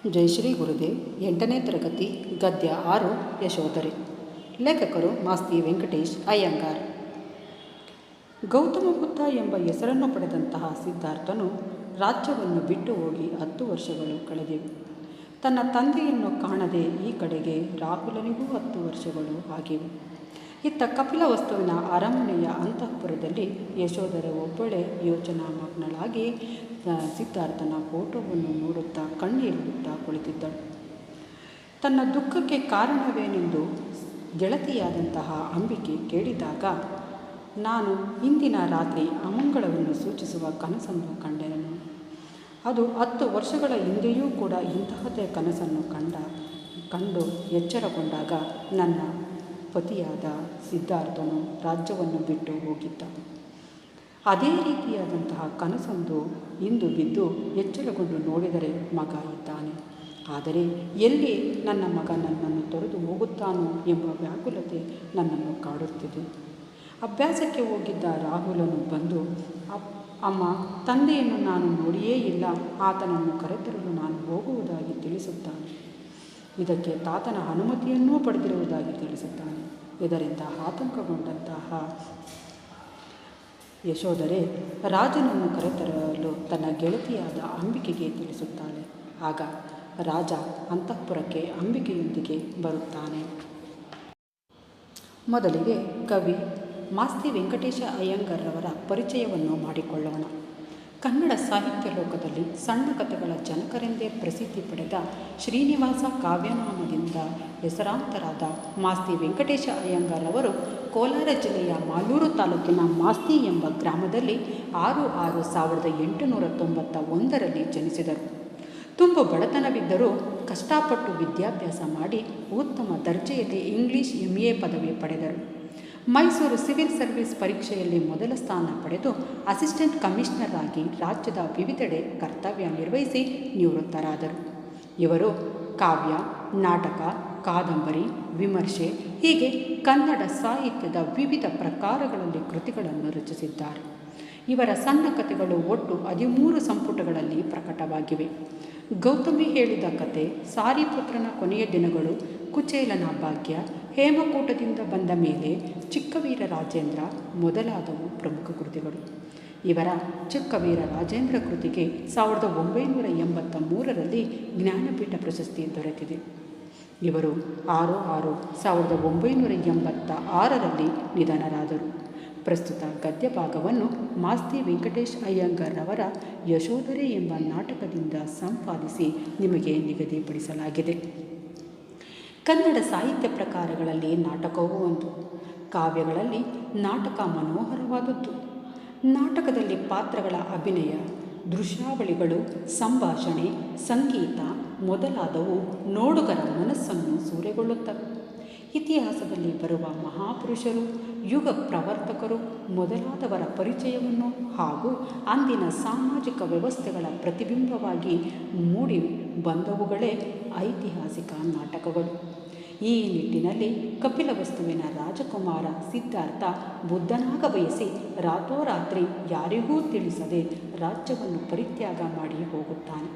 ಜಯಶ್ರೀ ಗುರುದೇವ್ 8ನೇ ತರಗತಿ ಗದ್ಯ 6 ಯಶೋಧರೆ. ಲೇಖಕರು ಮಾಸ್ತಿ ವೆಂಕಟೇಶ್ ಅಯ್ಯಂಗಾರ್. ಗೌತಮ ಬುದ್ಧ ಎಂಬ ಹೆಸರನ್ನು ಪಡೆದಂತಹ ಸಿದ್ಧಾರ್ಥನು ರಾಜ್ಯವನ್ನು ಬಿಟ್ಟು ಹೋಗಿ 10 ವರ್ಷಗಳು ಕಳೆದಿವೆ. ತನ್ನ ತಂದೆಯನ್ನು ಕಾಣದೆ ಈ ಕಡೆಗೆ ರಾಹುಲನಿಗೂ 10 ವರ್ಷಗಳು ಆಗಿವೆ. ಇತ್ತ ಕಪಿಲವಸ್ತುವಿನ ಅರಮನೆಯ ಅಂತಃಪುರದಲ್ಲಿ ಯಶೋಧರೆ ಒಬ್ಬಳೇ ಯೋಚನಾಮಗ್ನಳಾಗಿ ಸಿದ್ಧಾರ್ಥನ ಫೋಟೋವನ್ನು ನೋಡುತ್ತಾ ಕಣ್ಣೀರಿಡುತ್ತಾ ಕುಳಿತಿದ್ದಳು. ತನ್ನ ದುಃಖಕ್ಕೆ ಕಾರಣವೇನೆಂದು ಗೆಳತಿಯಾದಂತಹ ಅಂಬಿಕೆ ಕೇಳಿದಾಗ, ನಾನು ಇಂದಿನ ರಾತ್ರಿ ಅಮಂಗಳವನ್ನು ಸೂಚಿಸುವ ಕನಸನ್ನು ಕಂಡೆನು. ಅದು 10 ವರ್ಷಗಳ ಹಿಂದೆಯೂ ಕೂಡ ಇಂತಹದ್ದೇ ಕನಸನ್ನು ಕಂಡು ಎಚ್ಚರಗೊಂಡಾಗ ನನ್ನ ಪತಿಯಾದ ಸಿದ್ಧಾರ್ಥನು ರಾಜ್ಯವನ್ನು ಬಿಟ್ಟು ಹೋಗಿದ್ದ. ಅದೇ ರೀತಿಯಾದಂತಹ ಕನಸೊಂದು ಇಂದು ಬಿದ್ದು ಎಚ್ಚರಗೊಂಡು ನೋಡಿದರೆ ಮಗ ಇದ್ದಾನೆ. ಆದರೆ ಎಲ್ಲಿ ನನ್ನ ಮಗ ನನ್ನನ್ನು ತೊರೆದು ಹೋಗುತ್ತಾನೋ ಎಂಬ ವ್ಯಾಕುಲತೆ ನನ್ನನ್ನು ಕಾಡುತ್ತಿದೆ. ಅಭ್ಯಾಸಕ್ಕೆ ಹೋಗಿದ್ದ ರಾಹುಲನು ಬಂದು, ಅಮ್ಮ, ತಂದೆಯನ್ನು ನಾನು ನೋಡಿಯೇ ಇಲ್ಲ, ಆತನನ್ನು ಕರೆತರಲು ನಾನು ಹೋಗುವುದಾಗಿ ತಿಳಿಸುತ್ತಾನೆ. ಇದಕ್ಕೆ ತಾತನ ಅನುಮತಿಯನ್ನೂ ಪಡೆದಿರುವುದಾಗಿ ತಿಳಿಸುತ್ತಾನೆ. ಇದರಿಂದ ಆತಂಕಗೊಂಡಂತಹ ಯಶೋಧರೆ ರಾಜನನ್ನು ಕರೆತರಲು ತನ್ನ ಗೆಳತಿಯಾದ ಅಂಬಿಕೆಗೆ ತಿಳಿಸುತ್ತಾಳೆ. ಆಗ ರಾಜ ಅಂತಃಪುರಕ್ಕೆ ಅಂಬಿಕೆಯೊಂದಿಗೆ ಬರುತ್ತಾನೆ. ಮೊದಲಿಗೆ ಕವಿ ಮಾಸ್ತಿ ವೆಂಕಟೇಶ ಅಯ್ಯಂಗಾರ್ರವರ ಪರಿಚಯವನ್ನು ಮಾಡಿಕೊಳ್ಳೋಣ. ಕನ್ನಡ ಸಾಹಿತ್ಯ ಲೋಕದಲ್ಲಿ ಸಣ್ಣ ಕಥೆಗಳ ಜನಕರೆಂದೇ ಪ್ರಸಿದ್ಧಿ ಪಡೆದ ಶ್ರೀನಿವಾಸ ಕಾವ್ಯನಾಮದಿಂದ ಹೆಸರಾಂತರಾದ ಮಾಸ್ತಿ ವೆಂಕಟೇಶ ಅಯ್ಯಂಗಾರ್ರವರು ಕೋಲಾರ ಜಿಲ್ಲೆಯ ಮಾಲೂರು ತಾಲೂಕಿನ ಮಾಸ್ತಿ ಎಂಬ ಗ್ರಾಮದಲ್ಲಿ 6/6/1891ರಲ್ಲಿ ಜನಿಸಿದರು. ತುಂಬ ಬಡತನವಿದ್ದರೂ ಕಷ್ಟಪಟ್ಟು ವಿದ್ಯಾಭ್ಯಾಸ ಮಾಡಿ ಉತ್ತಮ ದರ್ಜೆಯಲ್ಲಿ ಇಂಗ್ಲಿಷ್ MA ಪದವಿ ಪಡೆದರು. ಮೈಸೂರು ಸಿವಿಲ್ ಸರ್ವಿಸ್ ಪರೀಕ್ಷೆಯಲ್ಲಿ ಮೊದಲ ಸ್ಥಾನ ಪಡೆದು ಅಸಿಸ್ಟೆಂಟ್ ಕಮಿಷನರ್ ಆಗಿ ರಾಜ್ಯದ ವಿವಿಧೆಡೆ ಕರ್ತವ್ಯ ನಿರ್ವಹಿಸಿ ನಿವೃತ್ತರಾದರು. ಇವರು ಕಾವ್ಯ, ನಾಟಕ, ಕಾದಂಬರಿ, ವಿಮರ್ಶೆ ಹೀಗೆ ಕನ್ನಡ ಸಾಹಿತ್ಯದ ವಿವಿಧ ಪ್ರಕಾರಗಳಲ್ಲಿ ಕೃತಿಗಳನ್ನು ರಚಿಸಿದ್ದಾರೆ. ಇವರ ಸಣ್ಣ ಕಥೆಗಳು ಒಟ್ಟು 13 ಸಂಪುಟಗಳಲ್ಲಿ ಪ್ರಕಟವಾಗಿವೆ. ಗೌತಮಿ ಹೇಳಿದ ಕತೆ, ಸಾರಿಪುತ್ರನ ಕೊನೆಯ ದಿನಗಳು, ಕುಚೇಲನ ಭಾಗ್ಯ, ಹೇಮಕೂಟದಿಂದ ಬಂದ ಮೇಲೆ, ಚಿಕ್ಕವೀರ ರಾಜೇಂದ್ರ ಮೊದಲಾದವು ಪ್ರಮುಖ ಕೃತಿಗಳು. ಇವರ ಚಿಕ್ಕವೀರ ರಾಜೇಂದ್ರ ಕೃತಿಗೆ 1983ರಲ್ಲಿ ಜ್ಞಾನಪೀಠ ಪ್ರಶಸ್ತಿ ದೊರೆತಿದೆ. ಇವರು 6/6/1986ರಲ್ಲಿ ನಿಧನರಾದರು. ಪ್ರಸ್ತುತ ಗದ್ಯ ಭಾಗವನ್ನು ಮಾಸ್ತಿ ವೆಂಕಟೇಶ್ ಅಯ್ಯಂಗಾರ್ರವರ ಯಶೋಧರೆ ಎಂಬ ನಾಟಕದಿಂದ ಸಂಪಾದಿಸಿ ನಿಮಗೆ ನಿಗದಿಪಡಿಸಲಾಗಿದೆ. ಕನ್ನಡ ಸಾಹಿತ್ಯ ಪ್ರಕಾರಗಳಲ್ಲಿ ನಾಟಕವೂ ಒಂದು. ಕಾವ್ಯಗಳಲ್ಲಿ ನಾಟಕ ಮನೋಹರವಾದದ್ದು. ನಾಟಕದಲ್ಲಿ ಪಾತ್ರಗಳ ಅಭಿನಯ, ದೃಶ್ಯಾವಳಿಗಳು, ಸಂಭಾಷಣೆ, ಸಂಗೀತ ಮೊದಲಾದವು ನೋಡುಗರ ಮನಸ್ಸನ್ನು ಸೂರೆಗೊಳ್ಳುತ್ತವೆ. ಇತಿಹಾಸದಲ್ಲಿ ಬರುವ ಮಹಾಪುರುಷರು, ಯುಗ ಪ್ರವರ್ತಕರು ಮೊದಲಾದವರ ಪರಿಚಯವನ್ನು ಹಾಗೂ ಅಂದಿನ ಸಾಮಾಜಿಕ ವ್ಯವಸ್ಥೆಗಳ ಪ್ರತಿಬಿಂಬವಾಗಿ ಮೂಡಿ ಬಂದವುಗಳೇ ಐತಿಹಾಸಿಕ ನಾಟಕಗಳು. ಈ ನಿಟ್ಟಿನಲ್ಲಿ ಕಪಿಲವಸ್ತುವಿನ ರಾಜಕುಮಾರ ಸಿದ್ಧಾರ್ಥ ಬುದ್ಧನಾಗ ಬಯಸಿ ರಾತ್ರೋರಾತ್ರಿ ಯಾರಿಗೂ ತಿಳಿಸದೆ ರಾಜ್ಯವನ್ನು ಪರಿತ್ಯಾಗ ಮಾಡಿ ಹೋಗುತ್ತಾನೆ.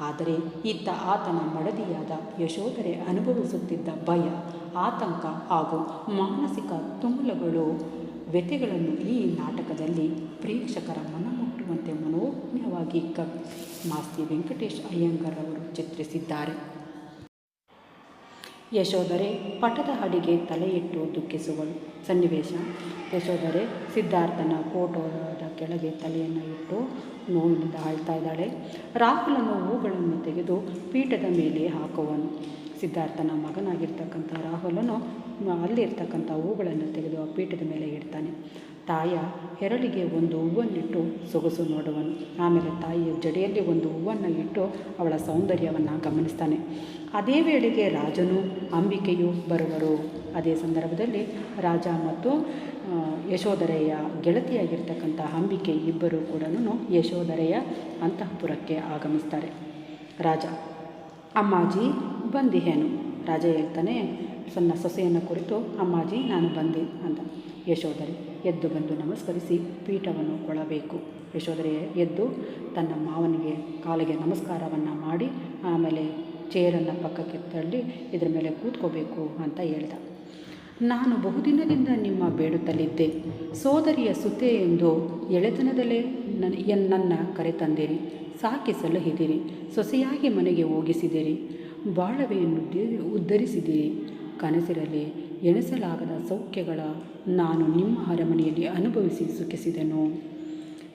ಆದರೆ ಇತ್ತ ಆತನ ಮಡದಿಯಾದ ಯಶೋಧರೆ ಅನುಭವಿಸುತ್ತಿದ್ದ ಭಯ, ಆತಂಕ ಹಾಗೂ ಮಾನಸಿಕ ತುಮುಲಗಳು, ವ್ಯಥೆಗಳನ್ನು ಈ ನಾಟಕದಲ್ಲಿ ಪ್ರೇಕ್ಷಕರ ಮನಮುಟ್ಟುವಂತೆ ಮನೋಜ್ಞವಾಗಿ ಕವಿ ಮಾಸ್ತಿ ವೆಂಕಟೇಶ್ ಅಯ್ಯಂಗಾರ್ ಅವರು ಚಿತ್ರಿಸಿದ್ದಾರೆ. ಯಶೋಧರೆ ಪಟದ ಅಡಿಗೆ ತಲೆಯಿಟ್ಟು ದುಃಖಿಸುವಳು. ಸನ್ನಿವೇಶ: ಯಶೋಧರೆ ಸಿದ್ಧಾರ್ಥನ ಫೋಟೋದ ಕೆಳಗೆ ತಲೆಯನ್ನು ಇಟ್ಟು ನೋವಿನಿಂದ ಆಳ್ತಾ ಇದ್ದಾಳೆ. ರಾಹುಲನು ಹೂಗಳನ್ನು ತೆಗೆದು ಪೀಠದ ಮೇಲೆ ಹಾಕುವನು. ಸಿದ್ಧಾರ್ಥನ ಮಗನಾಗಿರ್ತಕ್ಕಂಥ ರಾಹುಲನು ಅಲ್ಲಿರ್ತಕ್ಕಂಥ ಹೂಗಳನ್ನು ತೆಗೆದು ಆ ಪೀಠದ ಮೇಲೆ ಇಡ್ತಾನೆ. ತಾಯ ಹೆರಳಿಗೆ ಒಂದು ಹೂವನ್ನಿಟ್ಟು ಸೊಗಸು ನೋಡುವನು. ಆಮೇಲೆ ತಾಯಿಯ ಜಡೆಯಲ್ಲಿ ಒಂದು ಹೂವನ್ನು ಇಟ್ಟು ಅವಳ ಸೌಂದರ್ಯವನ್ನು ಗಮನಿಸ್ತಾನೆ. ಅದೇ ವೇಳೆಗೆ ರಾಜನು ಅಂಬಿಕೆಯು ಬರುವರು. ಅದೇ ಸಂದರ್ಭದಲ್ಲಿ ರಾಜ ಮತ್ತು ಯಶೋಧರೆಯ ಗೆಳತಿಯಾಗಿರ್ತಕ್ಕಂಥ ಅಂಬಿಕೆ ಇಬ್ಬರೂ ಕೂಡ ಯಶೋಧರೆಯ ಅಂತಃಪುರಕ್ಕೆ ಆಗಮಿಸ್ತಾರೆ. ರಾಜ: ಅಮ್ಮಾಜಿ ಬಂದಿಹೇನು? ರಾಜ ಹೇಳ್ತಾನೆ, ಸಣ್ಣ ಸೊಸೆಯನ್ನು ಕುರಿತು, ಅಮ್ಮಾಜಿ ನಾನು ಬಂದೆ ಅಂದ. ಯಶೋಧರೆ: ಎದ್ದು ಬಂದು ನಮಸ್ಕರಿಸಿ ಪೀಠವನ್ನು ಕೊಳಬೇಕು. ಯಶೋಧರೆ ಎದ್ದು ತನ್ನ ಮಾವನಿಗೆ ಕಾಲಿಗೆ ನಮಸ್ಕಾರವನ್ನು ಮಾಡಿ ಆಮೇಲೆ ಚೇರನ್ನು ಪಕ್ಕಕ್ಕೆ ತಳ್ಳಿ ಇದ್ರ ಮೇಲೆ ಕೂತ್ಕೋಬೇಕು ಅಂತ ಹೇಳ್ದ. ನಾನು ಬಹುದಿನದಿಂದ ನಿಮ್ಮ ಬೇಡುತ್ತಲಿದ್ದೆ. ಸೋದರಿಯ ಸುತೆ ಎಂದು ಎಳೆತನದಲ್ಲೇ ನನ್ನ ಕರೆತಂದಿರಿ, ಸಾಕಿ ಸಲಹಿದಿರಿ, ಸೊಸೆಯಾಗಿ ಮನೆಗೆ ಹೋಗಿಸಿದಿರಿ, ಬಾಳವೆಯನ್ನು ಉದ್ಧರಿಸಿದಿರಿ. ಕನಸಿರಲಿ ಎಣಿಸಲಾಗದ ಸೌಖ್ಯಗಳ ನಾನು ನಿಮ್ಮ ಅರಮನೆಯಲ್ಲಿ ಅನುಭವಿಸಿ ಸುಖಿಸಿದೆನು.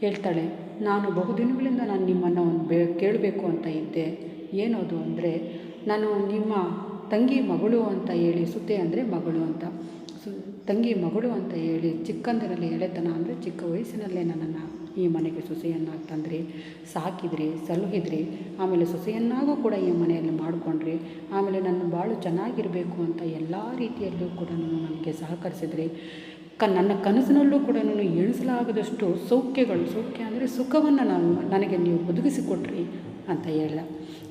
ಹೇಳ್ತಾಳೆ, ನಾನು ಬಹುದಿನಗಳಿಂದ ನಾನು ನಿಮ್ಮನ್ನು ಕೇಳಬೇಕು ಅಂತ ಇದ್ದೆ. ಏನದು ಅಂದರೆ, ನಾನು ನಿಮ್ಮ ತಂಗಿ ಮಗಳು ಅಂತ ಹೇಳಿ, ಸುತೆ ಅಂದರೆ ಮಗಳು ಅಂತ, ತಂಗಿ ಮಗಳು ಅಂತ ಹೇಳಿ ಚಿಕ್ಕಂದಿನಲ್ಲಿ ಎಳೆತನ ಅಂದರೆ ಚಿಕ್ಕ ವಯಸ್ಸಿನಲ್ಲೇ ನನ್ನನ್ನು ಈ ಮನೆಗೆ ಸೊಸೆಯನ್ನಾಗಿ ತಂದ್ರಿ, ಸಾಕಿದ್ರಿ, ಸಲಹಿದ್ರಿ, ಆಮೇಲೆ ಸೊಸೆಯನ್ನಾಗೂ ಕೂಡ ಈ ಮನೆಯಲ್ಲಿ ಮಾಡಿಕೊಂಡ್ರಿ, ಆಮೇಲೆ ನನ್ನ ಭಾಳ ಚೆನ್ನಾಗಿರಬೇಕು ಅಂತ ಎಲ್ಲ ರೀತಿಯಲ್ಲೂ ಕೂಡ ನನಗೆ ಸಹಕರಿಸಿದ್ರಿ. ನನ್ನ ಕನಸಿನಲ್ಲೂ ಕೂಡ ಎಣಿಸಲಾಗದಷ್ಟು ಸೌಖ್ಯ ಅಂದರೆ ಸುಖವನ್ನು ನನಗೆ ನೀವು ಒದಗಿಸಿಕೊಟ್ರಿ ಅಂತ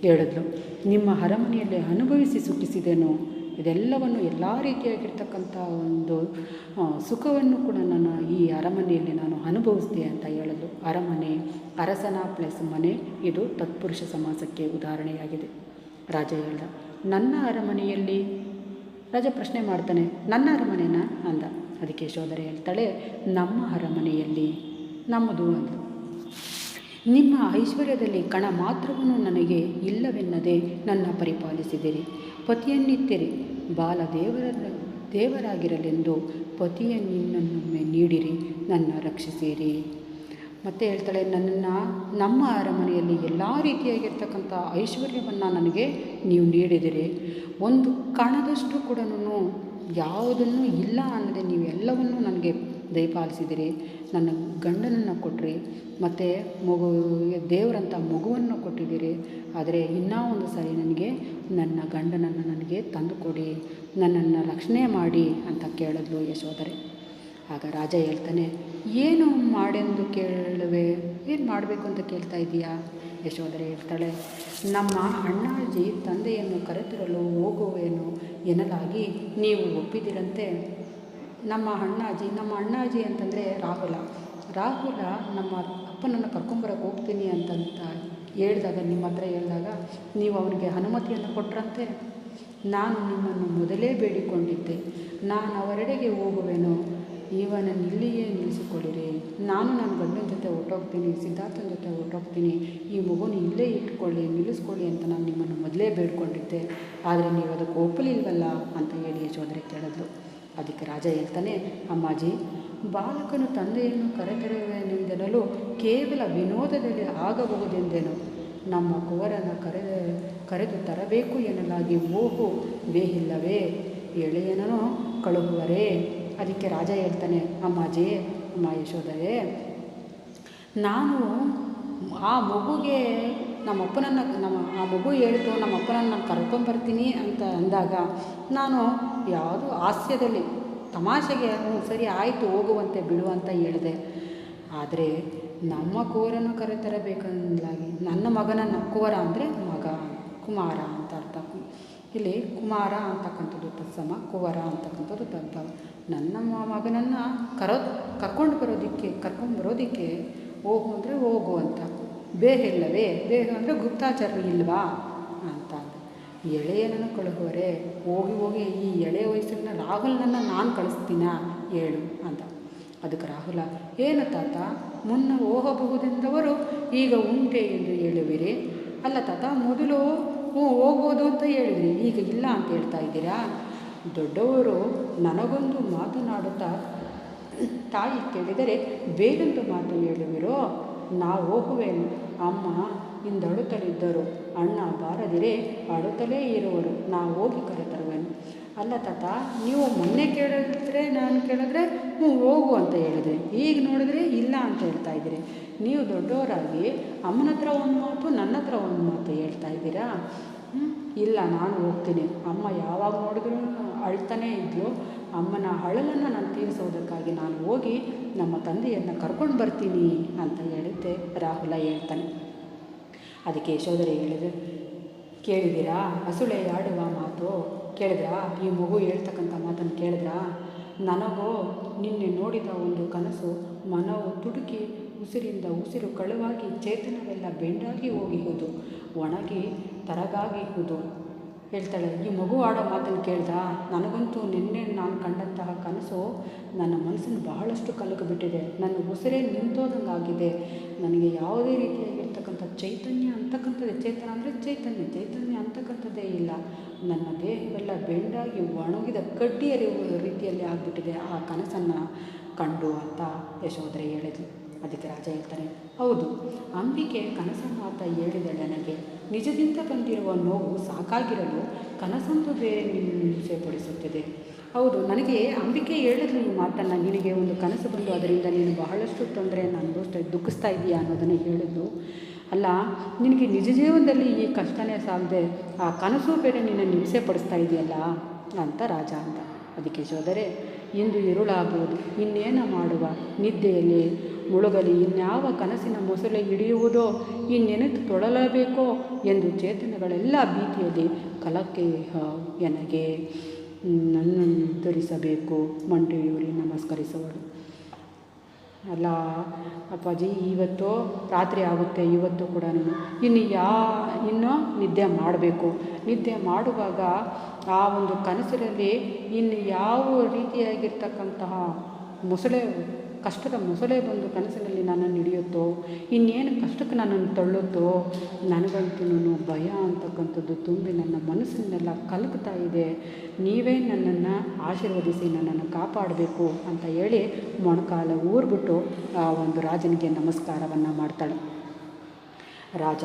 ಹೇಳಿದ್ಲು. ನಿಮ್ಮ ಅರಮನೆಯಲ್ಲಿ ಅನುಭವಿಸಿ ಸುಖಿಸಿದೆನು. ಇದೆಲ್ಲವನ್ನು ಎಲ್ಲ ರೀತಿಯಾಗಿರ್ತಕ್ಕಂಥ ಒಂದು ಸುಖವನ್ನು ಕೂಡ ನಾನು ಈ ಅರಮನೆಯಲ್ಲಿ ನಾನು ಅನುಭವಿಸಿದೆ ಅಂತ ಹೇಳಿದ್ಲು. ಅರಮನೆ, ಅರಸನ ಪ್ಲಸ್ ಮನೆ, ಇದು ತತ್ಪುರುಷ ಸಮಾಸಕ್ಕೆ ಉದಾಹರಣೆಯಾಗಿದೆ. ರಾಜ ಹೇಳ್ದ, ನನ್ನ ಅರಮನೆಯಲ್ಲಿ. ರಾಜ ಪ್ರಶ್ನೆ ಮಾಡ್ತಾನೆ, ನನ್ನ ಅರಮನೆನಾ ಅಂದ. ಅದಕ್ಕೆ ಯಶೋಧರೆ ಹೇಳ್ತಾಳೆ, ನಮ್ಮ ಅರಮನೆಯಲ್ಲಿ, ನಮ್ಮದು ಅಂದು. ನಿಮ್ಮ ಐಶ್ವರ್ಯದಲ್ಲಿ ಕಣ ಮಾತ್ರವನ್ನು ನನಗೆ ಇಲ್ಲವೆನ್ನದೆ ನನ್ನ ಪರಿಪಾಲಿಸಿದಿರಿ. ಪತಿಯನ್ನಿತ್ತಿರಿ, ದೇವರಾಗಿರಲೆಂದು ಪತಿಯನ್ನೊಮ್ಮೆ ನೀಡಿರಿ, ನನ್ನ ರಕ್ಷಿಸಿರಿ. ಮತ್ತೆ ಹೇಳ್ತಾಳೆ, ನಮ್ಮ ಅರಮನೆಯಲ್ಲಿ ಎಲ್ಲ ರೀತಿಯಾಗಿರ್ತಕ್ಕಂಥ ಐಶ್ವರ್ಯವನ್ನು ನನಗೆ ನೀವು ನೀಡಿದಿರಿ. ಒಂದು ಕಣದಷ್ಟು ಕೂಡ ಯಾವುದನ್ನು ಇಲ್ಲ ಅನ್ನದೆ ನೀವೆಲ್ಲವನ್ನೂ ನನಗೆ ದಯಪಾಲಿಸಿದಿರಿ. ನನ್ನ ಗಂಡನನ್ನು ಕೊಟ್ಟರೆ, ಮತ್ತು ದೇವರಂಥ ಮಗುವನ್ನು ಕೊಟ್ಟಿದ್ದೀರಿ. ಆದರೆ ಇನ್ನೂ ಒಂದು ಸಾರಿ ನನಗೆ ನನ್ನ ಗಂಡನನ್ನು ನನಗೆ ತಂದುಕೊಡಿ, ನನ್ನನ್ನು ರಕ್ಷಣೆ ಮಾಡಿ ಅಂತ ಕೇಳಿದ್ಲು ಯಶೋಧರೆ. ಆಗ ರಾಜ ಹೇಳ್ತಾನೆ, ಏನು ಮಾಡೆಂದು ಕೇಳುವೆ, ಏನು ಮಾಡಬೇಕು ಅಂತ ಕೇಳ್ತಾ ಇದ್ದೀಯಾ? ಯಶೋಧರೆ ಹೇಳ್ತಾಳೆ, ನಮ್ಮ ಅಣ್ಣಾಜಿ ತಂದೆಯನ್ನು ಕರೆತರಲು ಹೋಗುವೇನು ಎನ್ನಲಾಗಿ ನೀವು ಒಪ್ಪಿದಿರಂತೆ. ನಮ್ಮ ಅಣ್ಣಾಜಿ ಅಂತಂದರೆ ರಾಹುಲ ನಮ್ಮ ಅಪ್ಪನನ್ನು ಕರ್ಕೊಂಬರಕ್ಕೆ ಹೋಗ್ತೀನಿ ಅಂತಂತ ಹೇಳಿದಾಗ, ನಿಮ್ಮ ಹತ್ರ ಹೇಳಿದಾಗ ನೀವು ಅವನಿಗೆ ಅನುಮತಿಯನ್ನು ಕೊಟ್ಟರಂತೆ. ನಾನು ನಿಮ್ಮನ್ನು ಮೊದಲೇ ಬೇಡಿಕೊಂಡಿದ್ದೆ, ನಾನು ಅವರೆಡೆಗೆ ಹೋಗುವೆನು, ಇವನನ್ನು ಇಲ್ಲಿಯೇ ನಿಲ್ಲಿಸಿಕೊಳ್ಳಿರಿ. ನಾನು ನನ್ನ ಗಂಡನ ಜೊತೆ ಹೊರಟೋಗ್ತೀನಿ, ಸಿದ್ಧಾರ್ಥನ ಜೊತೆ ಹೊರಟೋಗ್ತೀನಿ, ಈ ಮಗುನ ಇಲ್ಲೇ ನಿಲ್ಲಿಸ್ಕೊಳ್ಳಿ ಅಂತ ನಾನು ನಿಮ್ಮನ್ನು ಮೊದಲೇ ಬೇಡ್ಕೊಂಡಿದ್ದೆ. ಆದರೆ ನೀವು ಅದಕ್ಕೆ ಒಪ್ಪಲಿಲ್ವಲ್ಲ ಅಂತ ಹೇಳಿ ಯಶೋಧರೆ ಕೇಳಿದ್ಲು. ಅದಕ್ಕೆ ರಾಜ ಹೇಳ್ತಾನೆ, ಅಮ್ಮಾಜಿ, ಬಾಲಕನು ತಂದೆಯನ್ನು ಕರೆತರುವೆನೆಂದೆನಲು ಕೇವಲ ವಿನೋದದಲ್ಲಿ ಆಗಬಹುದೆಂದೆನು. ನಮ್ಮ ಕುವರನ ಕರೆದು ತರಬೇಕು ಎನ್ನಲಾಗಿ ಓಹೋ ಬೇಹಿಲ್ಲವೇ, ಎಳೆಯನೂ ಕಳುಹುವರೇ. ಅದಕ್ಕೆ ರಾಜ ಹೇಳ್ತಾನೆ, ಅಮ್ಮ ಯಶೋಧರೆ, ನಾನು ಆ ಮಗುಗೆ ಆ ಮಗು ಹೇಳಿತು ನಮ್ಮ ಅಪ್ಪನನ್ನು ನಾನು ಕರ್ಕೊಂಬರ್ತೀನಿ ಅಂತ ಅಂದಾಗ, ನಾನು ಯಾವುದೋ ಹಾಸ್ಯದಲ್ಲಿ ತಮಾಷೆಗೆ ಸರಿ ಆಯಿತು ಹೋಗುವಂತೆ ಬಿಡು ಅಂತ ಹೇಳಿದೆ. ಆದರೆ ನಮ್ಮ ಕುವರನ್ನು ಕರೆತರಬೇಕಂದಾಗಿ ನನ್ನ ಮಗನನ್ನು, ಕುವರ ಅಂದರೆ ಮಗ, ಕುಮಾರ ಅಂತ ಅರ್ಥ. ಇಲ್ಲಿ ಕುಮಾರ ಅಂತಕ್ಕಂಥದ್ದು ತತ್ಸಮ, ಕುವರ ಅಂತಕ್ಕಂಥದ್ದು ತದ್ಭವ. ನನ್ನ ಮಗನನ್ನು ಕರ್ಕೊಂಡು ಬರೋದಕ್ಕೆ ಹೋಗು ಅಂದರೆ ಹೋಗು ಅಂತ. ಬೇಹಿಲ್ಲವೇ, ಅಂದರೆ ಗುಪ್ತಾಚಾರ ಇಲ್ವಾ ಅಂತ. ಎಳೆಯನನ್ನು ಕಳುಹುವರೆ, ಹೋಗಿ ಈ ಎಳೆಯ ವಯಸ್ಸಿನ ರಾಹುಲ್ನನ್ನು ನಾನು ಕಳಿಸ್ತೀನ ಹೇಳು ಅಂತ. ಅದಕ್ಕೆ ರಾಹುಲ, ಏನು ತಾತ, ಮುನ್ನ ಹೋಗಬಹುದೆಂದವರು ಈಗ ಉಂಟೆ ಎಂದು ಹೇಳುವಿರಿ? ಅಲ್ಲ ತಾತ, ಮೊದಲು ಹೋಗ್ಬೋದು ಅಂತ ಹೇಳಿದ್ರಿ, ಈಗ ಇಲ್ಲ ಅಂತ ಹೇಳ್ತಾ ಇದ್ದೀರಾ? ದೊಡ್ಡವರು ನನಗೊಂದು ಮಾತನಾಡುತ್ತಾ ತಾಯಿ ಕೇಳಿದರೆ ಬೇರೊಂದು ಮಾತು ಹೇಳುವಿರೋ? ನಾವು ಹೋಗುವೇನು, ಅಮ್ಮ ಇಂದಳುತ್ತಲಿದ್ದರು, ಅಣ್ಣ ಬಾರದಿರೇ ಅಳುತ್ತಲೇ ಇರುವರು, ನಾವು ಹೋಗಿ ಕರೆತರುವೆನು. ಅಲ್ಲ ತಾತ, ನೀವು ಮೊನ್ನೆ ನಾನು ಕೇಳಿದ್ರೆ ಹೋಗು ಅಂತ ಹೇಳಿದ್ರಿ, ಈಗ ನೋಡಿದ್ರೆ ಇಲ್ಲ ಅಂತ ಹೇಳ್ತಾ ಇದ್ದೀರಿ. ನೀವು ದೊಡ್ಡವರಾಗಿ ಅಮ್ಮನ ಹತ್ರ ಒಂದು ಮಾತು, ನನ್ನ ಹತ್ರ ಒಂದು ಮಾತು ಹೇಳ್ತಾ ಇದ್ದೀರಾ? ಇಲ್ಲ, ನಾನು ಹೋಗ್ತೀನಿ. ಅಮ್ಮ ಯಾವಾಗ ನೋಡಿದ್ರು ಅಳ್ತಾನೇ ಇದ್ಲು, ಅಮ್ಮನ ಅಳಲನ್ನು ನಾನು ತೀರಿಸೋದಕ್ಕಾಗಿ ನಾನು ಹೋಗಿ ನಮ್ಮ ತಂದೆಯನ್ನು ಕರ್ಕೊಂಡು ಬರ್ತೀನಿ ಅಂತ ಹೇಳಿದ್ದೆ ರಾಹುಲ ಹೇಳ್ತಾನೆ. ಅದಕ್ಕೆ ಯಶೋಧರೆ ಹೇಳಿದೆ, ಕೇಳಿದ್ದೀರಾ? ಹಸುಳೆ ಆಡುವ ಮಾತು ಕೇಳಿದ್ರಾ? ಈ ಮಗು ಹೇಳ್ತಕ್ಕಂಥ ಮಾತನ್ನು ಕೇಳಿದ್ರಾ? ನನಗೋ ನಿನ್ನೆ ನೋಡಿದ ಒಂದು ಕನಸು ಮನವು ತುಡುಕಿ ಉಸಿರಿಂದ ಉಸಿರು ಕಳುವಾಗಿ ಚೇತನವೆಲ್ಲ ಬೆಂಡಾಗಿ ಹೋಗಿಹುದು, ಒಣಗಿ ತರಗಾಗಿಹುದು. ಹೇಳ್ತಾಳೆ, ಈ ಮಗು ಆಡೋ ಮಾತನ್ನು ಕೇಳ್ದ. ನನಗಂತೂ ನಿನ್ನೆ ನಾನು ಕಂಡಂತಹ ಕನಸು ನನ್ನ ಮನಸ್ಸನ್ನು ಬಹಳಷ್ಟು ಕಲಕಿಬಿಟ್ಟಿದೆ. ನನ್ನ ಉಸಿರೇ ನಿಂತೋದಂಗಾಗಿದೆ. ನನಗೆ ಯಾವುದೇ ರೀತಿಯಾಗಿರ್ತಕ್ಕಂಥ ಚೈತನ್ಯ ಅಂತಕ್ಕಂಥದ್ದೇ, ಚೇತನ ಅಂದರೆ ಚೈತನ್ಯ ಅಂತಕ್ಕಂಥದ್ದೇ ಇಲ್ಲ. ನನ್ನ ದೇಹವೆಲ್ಲ ಬೆಂಡಾಗಿ ಒಣಗಿದ ಕಡ್ಡಿಯ ರೀತಿಯಲ್ಲಿ ಆಗಿಬಿಟ್ಟಿದೆ ಆ ಕನಸನ್ನು ಕಂಡು ಅಂತ ಯಶೋಧರೆ ಹೇಳಿದ್ಲು. ಅದಕ್ಕೆ ರಾಜ ಹೇಳ್ತಾನೆ, ಹೌದು, ಅಂಬಿಕೆ ಕನಸನ್ನು ಆತ ಹೇಳಿದಳು. ನನಗೆ ನಿಜದಿಂದ ಬಂದಿರುವ ನೋವು ಸಾಕಾಗಿರಲು ಕನಸಂದು ಬೇರೆ ಹಿಂಸೆಪಡಿಸುತ್ತಿದೆ. ಹೌದು, ನನಗೆ ಅಂಬಿಕೆ ಹೇಳಿದ್ಲು ಈ ಮಾತನ್ನು, ನಿನಗೆ ಒಂದು ಕನಸು ಬಂದು ಅದರಿಂದ ನೀನು ಬಹಳಷ್ಟು ತೊಂದರೆಯನ್ನು ದುಃಖಿಸ್ತಾ ಇದೆಯಾ ಅನ್ನೋದನ್ನು ಹೇಳಿದ್ಲು. ಅಲ್ಲ, ನಿನಗೆ ನಿಜ ಜೀವನದಲ್ಲಿ ಈ ಕಷ್ಟನೇ ಸಾಲದೆ ಆ ಕನಸು ಬೇರೆ ನಿನ್ನನ್ನು ಹಿಂಸೆ ಪಡಿಸ್ತಾ ಇದೆಯಲ್ಲ ಅಂತ ರಾಜ ಅಂದ. ಅದಕ್ಕೆ ಯಶೋಧರೆ, ಇಂದು ಇರುಳಾಗುವುದು, ಇನ್ನೇನು ಮಾಡುವ, ನಿದ್ದೆಯಲ್ಲಿ ಮುಳುಗಲಿ, ಇನ್ಯಾವ ಕನಸಿನ ಮೊಸಳೆ ಹಿಡಿಯುವುದೋ, ಇನ್ನೆನೆತು ತೊಳಲಬೇಕೋ ಎಂದು ಚೇತನಗಳೆಲ್ಲ ಭೀತಿಯಲ್ಲಿ ಕಲಕ್ಕೆ ನನಗೆ ನನ್ನನ್ನು ಧರಿಸಬೇಕು. ಮಂಟೆಯೂರಿ ನಮಸ್ಕರಿಸುವಳು. ಅಲ್ಲ ಅಪ್ಪಾಜಿ, ಇವತ್ತು ರಾತ್ರಿ ಆಗುತ್ತೆ, ಇವತ್ತು ಕೂಡ ಇನ್ನೂ ನಿದ್ದೆ ಮಾಡಬೇಕು. ನಿದ್ದೆ ಮಾಡುವಾಗ ಆ ಒಂದು ಕನಸಿನಲ್ಲಿ ಇನ್ನು ಯಾವ ರೀತಿಯಾಗಿರ್ತಕ್ಕಂತಹ ಮೊಸಳೆ, ಕಷ್ಟದ ಮೊಸಳೆ ಬಂದು ಕನಸಿನಲ್ಲಿ ನನ್ನನ್ನು ಹಿಡಿಯುತ್ತೋ, ಇನ್ನೇನು ಕಷ್ಟಕ್ಕೆ ನನ್ನನ್ನು ತಳ್ಳುತ್ತೋ, ನನಗಂತೂ ಭಯ ಅಂತಕ್ಕಂಥದ್ದು ತುಂಬಿ ನನ್ನ ಮನಸ್ಸನ್ನೆಲ್ಲ ಕಲಕ್ತಾ ಇದೆ. ನೀವೇ ನನ್ನನ್ನು ಆಶೀರ್ವದಿಸಿ ನನ್ನನ್ನು ಕಾಪಾಡಬೇಕು ಅಂತ ಹೇಳಿ ಮೊಣಕಾಲ ಊರ್ಬಿಟ್ಟು ಆ ಒಂದು ರಾಜನಿಗೆ ನಮಸ್ಕಾರವನ್ನು ಮಾಡ್ತಾಳೆ. ರಾಜ,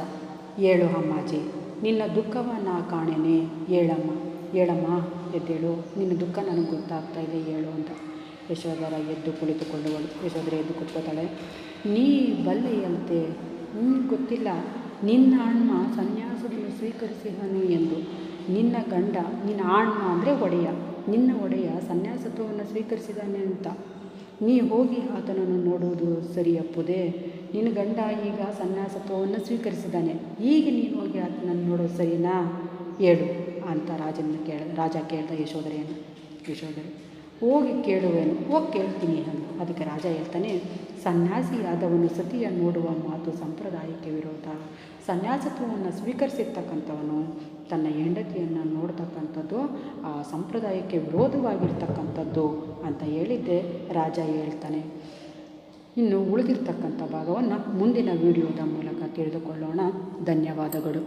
ಹೇಳು ಅಮ್ಮಾಜಿ, ನಿನ್ನ ದುಃಖವನ್ನು ಕಾಣೇನೆ, ಹೇಳಮ್ಮ ಎದ್ದೇಳು, ನಿನ್ನ ದುಃಖ ನನಗೆ ಗೊತ್ತಾಗ್ತಾ ಇದೆ, ಹೇಳು ಅಂತ ಯಶೋಧರ ಎದ್ದು ಕುಳಿತುಕೊಳ್ಳುವಳು. ಯಶೋಧರೆ ಎದ್ದು ಕೂತ್ಕೋತಾಳೆ. ನೀ ಬಲ್ಲೆಯಂತೆ, ಗೊತ್ತಿಲ್ಲ, ನಿನ್ನ ಅಣ್ಣ ಸನ್ಯಾಸವನ್ನು ಸ್ವೀಕರಿಸಿದನು ಎಂದು. ನಿನ್ನ ಗಂಡ, ನಿನ್ನ ಅಣ್ಣ ಅಂದರೆ ಒಡೆಯ, ನಿನ್ನ ಒಡೆಯ ಸನ್ಯಾಸತ್ವವನ್ನು ಸ್ವೀಕರಿಸಿದಾನೆ ಅಂತ ನೀ ಹೋಗಿ ಆತನನ್ನು ನೋಡುವುದು ಸರಿಯಪ್ಪುದೇ? ನಿನ್ನ ಗಂಡ ಈಗ ಸನ್ಯಾಸತ್ವವನ್ನು ಸ್ವೀಕರಿಸಿದ್ದಾನೆ, ಈಗ ನೀನು ಹೋಗಿ ಆತನನ್ನು ನೋಡೋದು ಸರಿನಾ? ಹೇಳು ಅಂತ ರಾಜ ಕೇಳ್ದ ಯಶೋಧರೆಯನ್ನು. ಯಶೋಧರೆ, ಹೋಗಿ ಕೇಳುವೇನು, ಹೋಗಿ ಕೇಳ್ತೀನಿ ಅಂದು. ಅದಕ್ಕೆ ರಾಜ ಹೇಳ್ತಾನೆ, ಸನ್ಯಾಸಿಯಾದವನು ಸತಿಯ ನೋಡುವ ಮಾತು ಸಂಪ್ರದಾಯಕ್ಕೆ ವಿರೋಧ. ಸನ್ಯಾಸತ್ವವನ್ನು ಸ್ವೀಕರಿಸಿರ್ತಕ್ಕಂಥವನು ತನ್ನ ಹೆಂಡತಿಯನ್ನು ನೋಡ್ತಕ್ಕಂಥದ್ದು ಆ ಸಂಪ್ರದಾಯಕ್ಕೆ ವಿರೋಧವಾಗಿರ್ತಕ್ಕಂಥದ್ದು ಅಂತ ಹೇಳಿದ್ದೆ ರಾಜ ಹೇಳ್ತಾನೆ. ಇನ್ನು ಉಳಿದಿರ್ತಕ್ಕಂಥ ಭಾಗವನ್ನು ಮುಂದಿನ ವಿಡಿಯೋದ ಮೂಲಕ ತಿಳಿದುಕೊಳ್ಳೋಣ. ಧನ್ಯವಾದಗಳು.